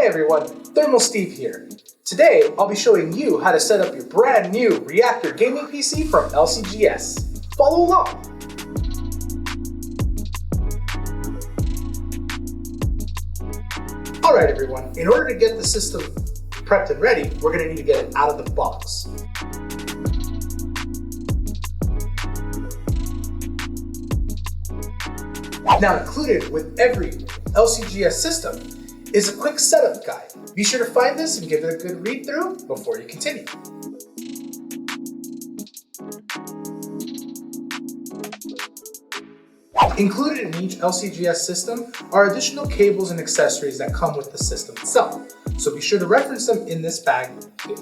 everyone, Thermal Steve here. Today, I'll be showing you how to set up your brand new Reactor Gaming PC from LCGS. Follow along. Alright everyone, in order to get the system prepped and ready, we're going to need to get it out of the box. Now included with every LCGS system is a quick setup guide. Be sure to find this and give it a good read through before you continue. Included in each LCGS system are additional cables and accessories that come with the system itself, so be sure to reference them in this bag here.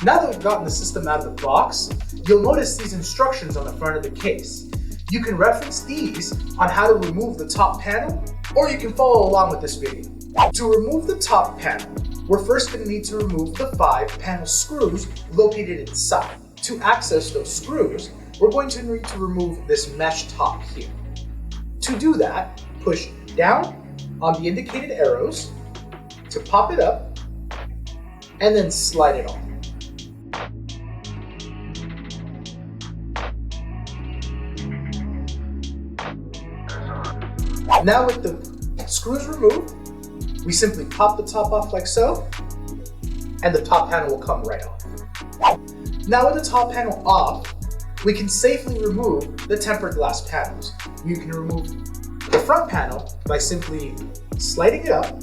Now that we've gotten the system out of the box, you'll notice these instructions on the front of the case. You can reference these on how to remove the top panel, or you can follow along with this video. To remove the top panel, we're first going to need to remove the 5 panel screws located inside. To access those screws, we're going to need to remove this mesh top here. To do that, push down on the indicated arrows to pop it up, and then slide it on. Now with the screws removed, we simply pop the top off like so, and the top panel will come right off. Now with the top panel off, we can safely remove the tempered glass panels. You can remove the front panel by simply sliding it up,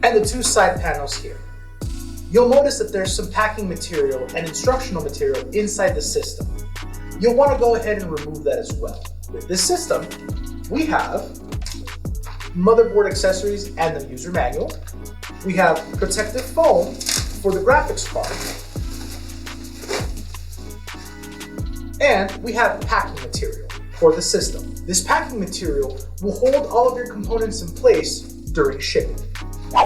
and the 2 side panels here. You'll notice that there's some packing material and instructional material inside the system. You'll want to go ahead and remove that as well. With this system, we have motherboard accessories and the user manual. We have protective foam for the graphics card. And we have packing material for the system. This packing material will hold all of your components in place during shipping.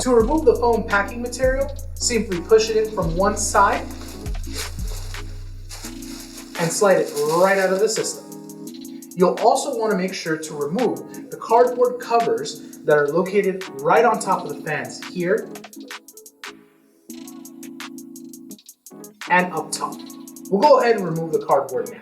To remove the foam packing material, simply push it in from one side and slide it right out of the system. You'll also want to make sure to remove the cardboard covers that are located right on top of the fans here and up top. We'll go ahead and remove the cardboard now.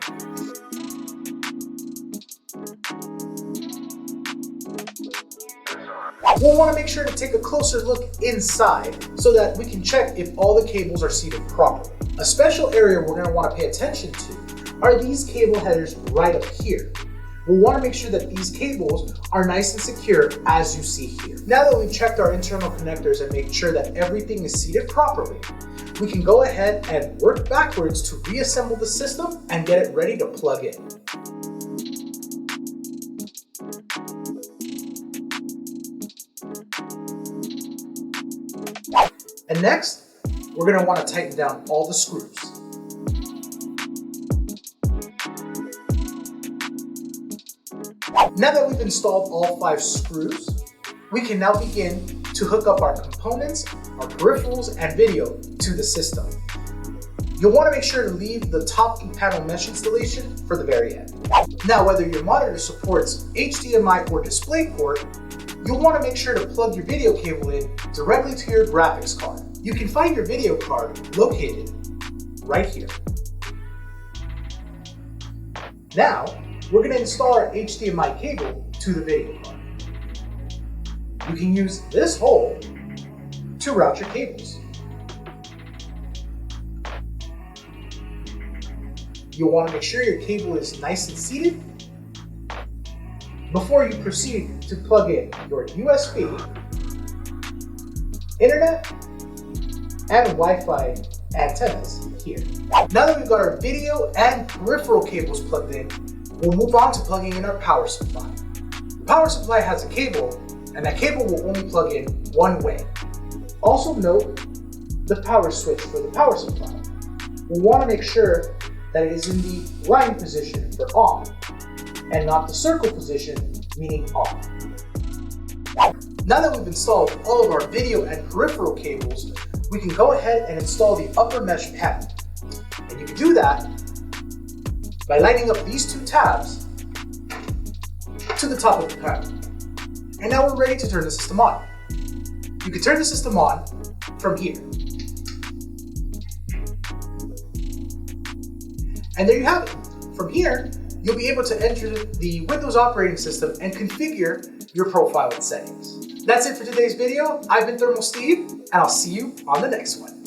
We'll want to make sure to take a closer look inside so that we can check if all the cables are seated properly. A special area we're going to want to pay attention to are these cable headers right up here. We'll want to make sure that these cables are nice and secure as you see here. Now that we've checked our internal connectors and made sure that everything is seated properly, we can go ahead and work backwards to reassemble the system and get it ready to plug in. And next, we're going to want to tighten down all the screws. Now that we've installed all 5 screws, we can now begin to hook up our components, our peripherals, and video to the system. You'll want to make sure to leave the top panel mesh installation for the very end. Now, whether your monitor supports HDMI or DisplayPort, you'll want to make sure to plug your video cable in directly to your graphics card. You can find your video card located right here. Now, we're going to install our HDMI cable to the video card. You can use this hole to route your cables. You'll want to make sure your cable is nice and seated before you proceed to plug in your USB, internet, and Wi-Fi antennas here. Now that we've got our video and peripheral cables plugged in, we'll move on to plugging in our power supply. The power supply has a cable, and that cable will only plug in one way. Also note the power switch for the power supply. We'll want to make sure that it is in the line position for on, and not the circle position, meaning off. Now that we've installed all of our video and peripheral cables, we can go ahead and install the upper mesh panel. And you can do that by lining up these two tabs to the top of the panel. And now we're ready to turn the system on. You can turn the system on from here. And there you have it. From here, you'll be able to enter the Windows operating system and configure your profile and settings. That's it for today's video. I've been Thermal Steve, and I'll see you on the next one.